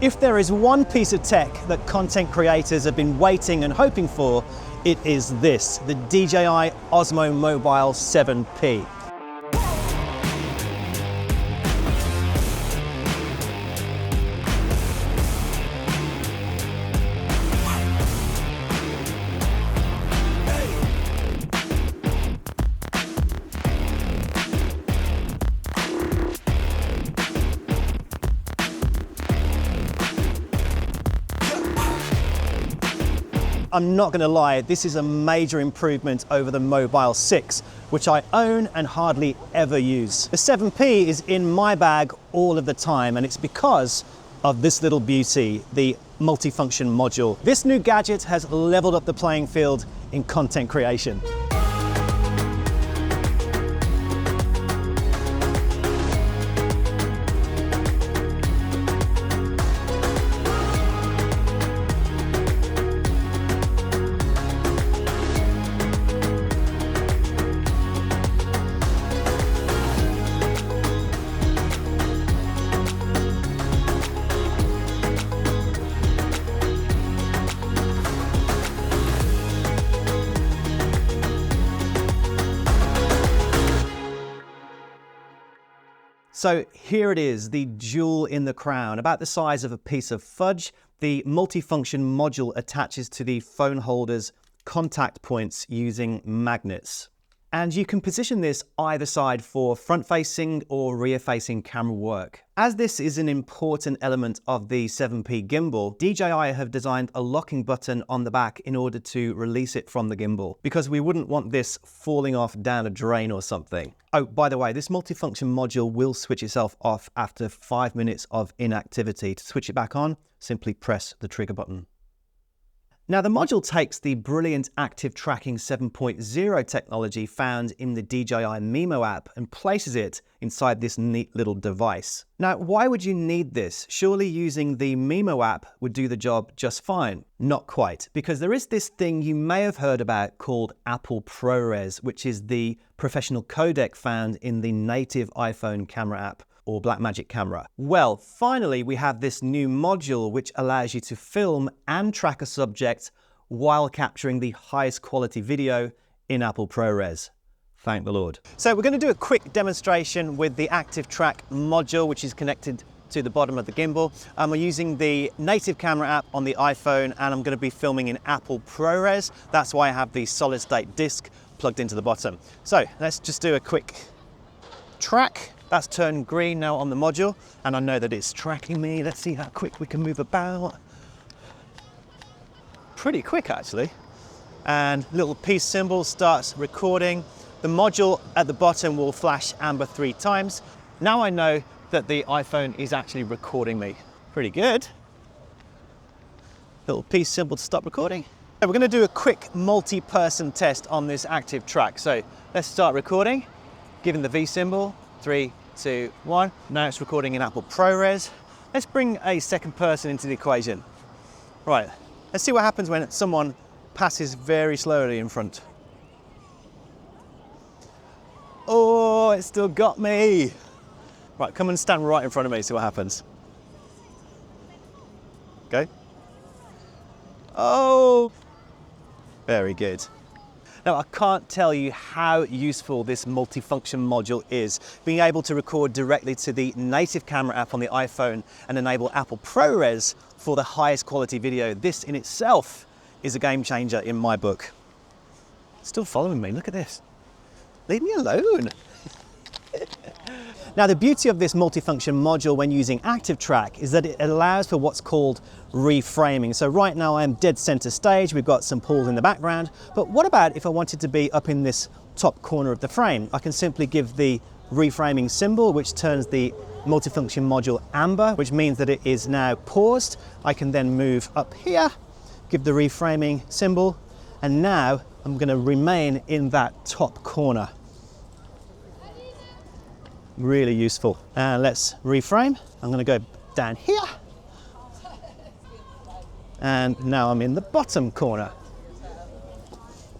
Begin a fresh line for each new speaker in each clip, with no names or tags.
If there is one piece of tech that content creators have been waiting and hoping for, it is this, the DJI Osmo Mobile 7P. I'm not going to lie, this is a major improvement over the Mobile 6, which I own and hardly ever use. The 7P is in my bag all of the time, and it's because of this little beauty, the Multifunction Module. This new gadget has leveled up the playing field in content creation. So here it is, the jewel in the crown, about the size of a piece of fudge. The multifunction module attaches to the phone holder's contact points using magnets. And you can position this either side for front-facing or rear-facing camera work. As this is an important element of the 7P gimbal, DJI have designed a locking button on the back in order to release it from the gimbal, because we wouldn't want this falling off down a drain or something. Oh, by the way, this multifunction module will switch itself off after 5 minutes of inactivity. To switch it back on, simply press the trigger button. Now, the module takes the brilliant Activetrack 7.0 technology found in the DJI Mimo app and places it inside this neat little device. Now, why would you need this? Surely using the Mimo app would do the job just fine. Not quite, because there is this thing you may have heard about called Apple ProRes, which is the professional codec found in the native iPhone camera app, or Blackmagic camera. Well, finally, we have this new module which allows you to film and track a subject while capturing the highest quality video in Apple ProRes. Thank the Lord. So we're going to do a quick demonstration with the Activetrack module, which is connected to the bottom of the gimbal. We're using the native camera app on the iPhone, and I'm going to be filming in Apple ProRes. That's why I have the solid state disc plugged into the bottom. So let's just do a quick track. That's turned green now on the module, and I know that it's tracking me. Let's see how quick we can move about. Pretty quick, actually. And little peace symbol starts recording. The module at the bottom will flash amber 3 times. Now I know that the iPhone is actually recording me. Pretty good. Little peace symbol to stop recording. So we're going to do a quick multi-person test on this Activetrack. So let's start recording, giving the V symbol. 3, 2, 1. Now it's recording in Apple ProRes. Let's bring a second person into the equation. Right, let's see what happens when someone passes very slowly in front. Oh, it still got me. Right, come and stand right in front of me, see what happens. Okay. Oh, very good. Now, I can't tell you how useful this multifunction module is. Being able to record directly to the native camera app on the iPhone and enable Apple ProRes for the highest quality video. This in itself is a game changer in my book. Still following me, look at this. Leave me alone. Now, the beauty of this multifunction module when using Activetrack is that it allows for what's called reframing. So right now I am dead center stage, we've got some pools in the background, but what about if I wanted to be up in this top corner of the frame? I can simply give the reframing symbol, which turns the multifunction module amber, which means that it is now paused. I can then move up here, give the reframing symbol, and now I'm going to remain in that top corner. Really useful. And let's reframe. I'm going to go down here. And now I'm in the bottom corner.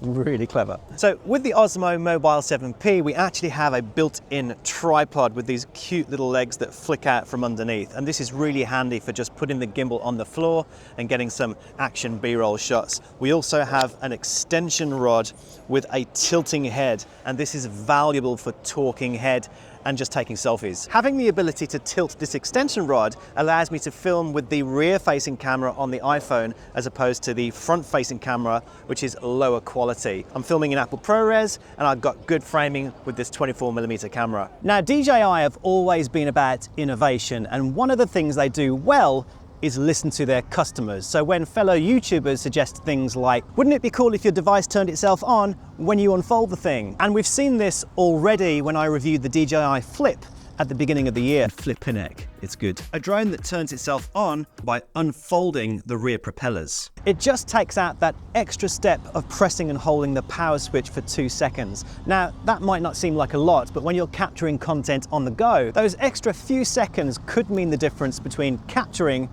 Really clever. So with the Osmo Mobile 7P, we actually have a built-in tripod with these cute little legs that flick out from underneath. And this is really handy for just putting the gimbal on the floor and getting some action B-roll shots. We also have an extension rod with a tilting head, and this is valuable for talking head and just taking selfies. Having the ability to tilt this extension rod allows me to film with the rear-facing camera on the iPhone as opposed to the front-facing camera, which is lower quality. I'm filming in Apple ProRes, and I've got good framing with this 24mm camera. Now, DJI have always been about innovation, and one of the things they do well is listen to their customers. So when fellow YouTubers suggest things like, wouldn't it be cool if your device turned itself on when you unfold the thing? And we've seen this already when I reviewed the DJI Flip at the beginning of the year. Flipinek, it's good. A drone that turns itself on by unfolding the rear propellers. It just takes out that extra step of pressing and holding the power switch for 2 seconds. Now, that might not seem like a lot, but when you're capturing content on the go, those extra few seconds could mean the difference between capturing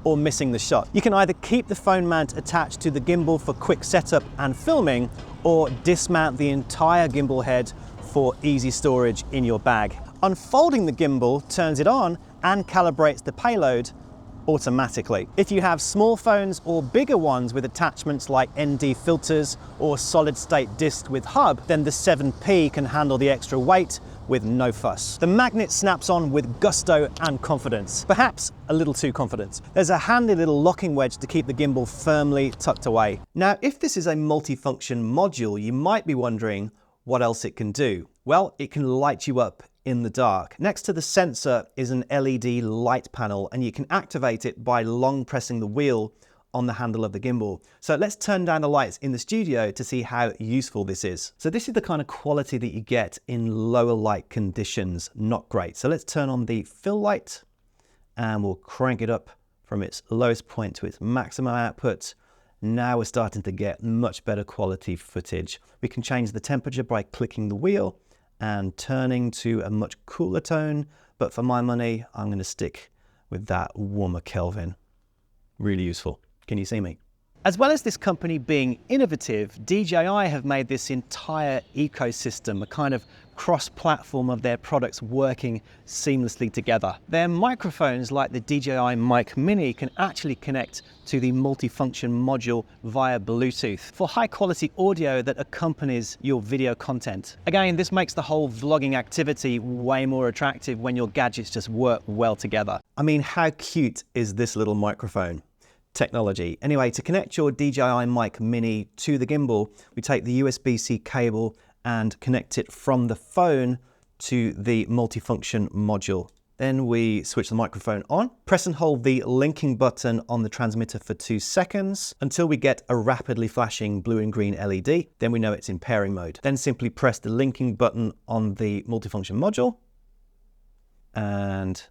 or missing the shot. You can either keep the phone mount attached to the gimbal for quick setup and filming, or dismount the entire gimbal head for easy storage in your bag. Unfolding the gimbal turns it on and calibrates the payload automatically. If you have small phones or bigger ones with attachments like ND filters or solid state discs with hub, then the 7P can handle the extra weight with no fuss. The magnet snaps on with gusto and confidence, perhaps a little too confident. There's a handy little locking wedge to keep the gimbal firmly tucked away. Now, if this is a multifunction module, you might be wondering what else it can do. Well, it can light you up in the dark. Next to the sensor is an LED light panel, and you can activate it by long pressing the wheel on the handle of the gimbal. So let's turn down the lights in the studio to see how useful this is. So this is the kind of quality that you get in lower light conditions. Not great. So let's turn on the fill light and we'll crank it up from its lowest point to its maximum output. Now we're starting to get much better quality footage. We can change the temperature by clicking the wheel and turning to a much cooler tone, but for my money, I'm going to stick with that warmer Kelvin. Really useful. Can you see me? As well as this company being innovative, DJI have made this entire ecosystem a kind of cross-platform of their products working seamlessly together. Their microphones, like the DJI Mic Mini, can actually connect to the Multifunction Module via Bluetooth for high-quality audio that accompanies your video content. Again, this makes the whole vlogging activity way more attractive when your gadgets just work well together. I mean, how cute is this little microphone? Technology. Anyway, to connect your DJI Mic Mini to the gimbal, we take the USB-C cable and connect it from the phone to the multifunction module. Then we switch the microphone on, press and hold the linking button on the transmitter for 2 seconds until we get a rapidly flashing blue and green LED. Then we know it's in pairing mode. Then simply press the linking button on the multifunction module and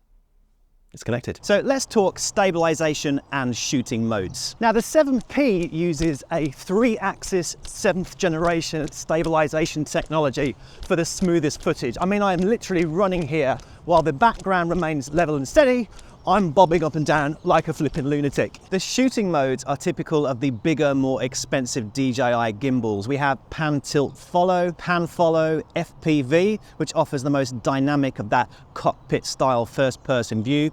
it's connected. So let's talk stabilization and shooting modes. Now the 7P uses a 3-axis 7th generation stabilization technology for the smoothest footage. I mean, I'm literally running here while the background remains level and steady. I'm bobbing up and down like a flipping lunatic. The shooting modes are typical of the bigger, more expensive DJI gimbals. We have pan, tilt, follow, FPV, which offers the most dynamic of that cockpit style first-person view.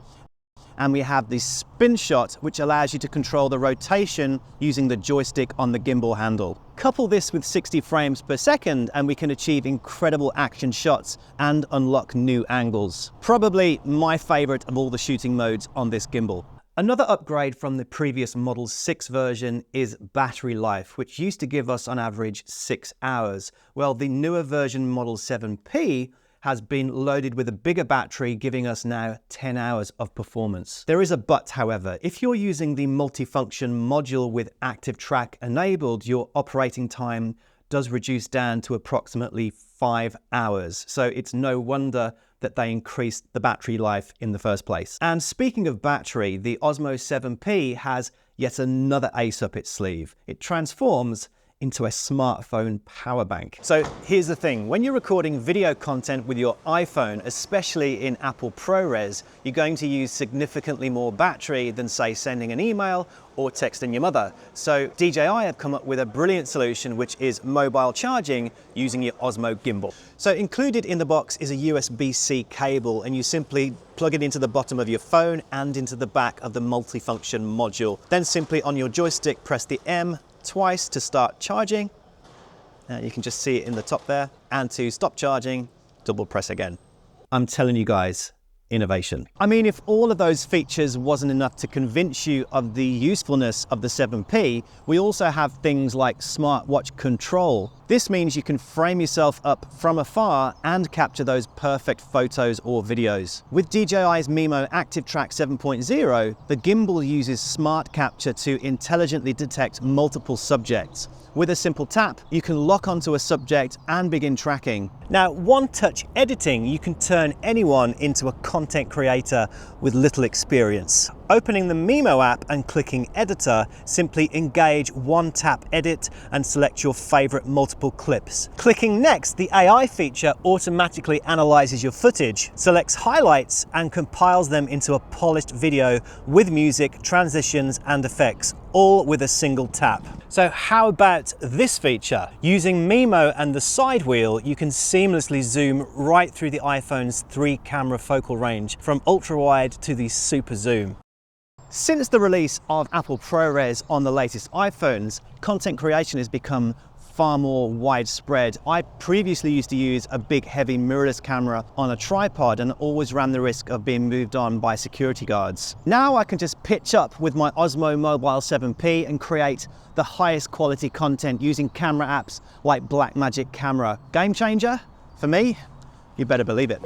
And we have the spin shot, which allows you to control the rotation using the joystick on the gimbal handle. Couple this with 60 frames per second and we can achieve incredible action shots and unlock new angles. Probably my favorite of all the shooting modes on this gimbal. Another upgrade from the previous Model 6 version is battery life, which used to give us on average 6 hours. Well, the newer version Model 7P has been loaded with a bigger battery, giving us now 10 hours of performance. There is a but, however. If you're using the multifunction module with Activetrack enabled, your operating time does reduce down to approximately 5 hours. So it's no wonder that they increased the battery life in the first place. And speaking of battery, the Osmo 7P has yet another ace up its sleeve. It transforms into a smartphone power bank. So here's the thing, when you're recording video content with your iPhone, especially in Apple ProRes, you're going to use significantly more battery than say sending an email or texting your mother. So DJI have come up with a brilliant solution, which is mobile charging using your Osmo gimbal. So included in the box is a USB-C cable, and you simply plug it into the bottom of your phone and into the back of the multifunction module. Then simply on your joystick, press the M twice to start charging. You can just see it in the top there. And to stop charging, double press again. I'm telling you guys, innovation. I mean, if all of those features wasn't enough to convince you of the usefulness of the 7P, we also have things like smartwatch control. This means you can frame yourself up from afar and capture those perfect photos or videos. With DJI's Mimo Activetrack 7.0, the gimbal uses smart capture to intelligently detect multiple subjects. With a simple tap, you can lock onto a subject and begin tracking. Now, one-touch editing, you can turn anyone into a content creator with little experience. Opening the Mimo app and clicking Editor, simply engage one-tap edit and select your favorite multiple clips. Clicking Next, the AI feature automatically analyzes your footage, selects highlights and compiles them into a polished video with music, transitions and effects, all with a single tap. So how about this feature? Using Mimo and the side wheel, you can seamlessly zoom right through the iPhone's 3-camera focal range, from ultra-wide to the super zoom. Since the release of Apple ProRes on the latest iPhones, content creation has become far more widespread. I previously used to use a big heavy mirrorless camera on a tripod and always ran the risk of being moved on by security guards. Now I can just pitch up with my Osmo Mobile 7P and create the highest quality content using camera apps like Blackmagic Camera. Game changer? For me, you better believe it.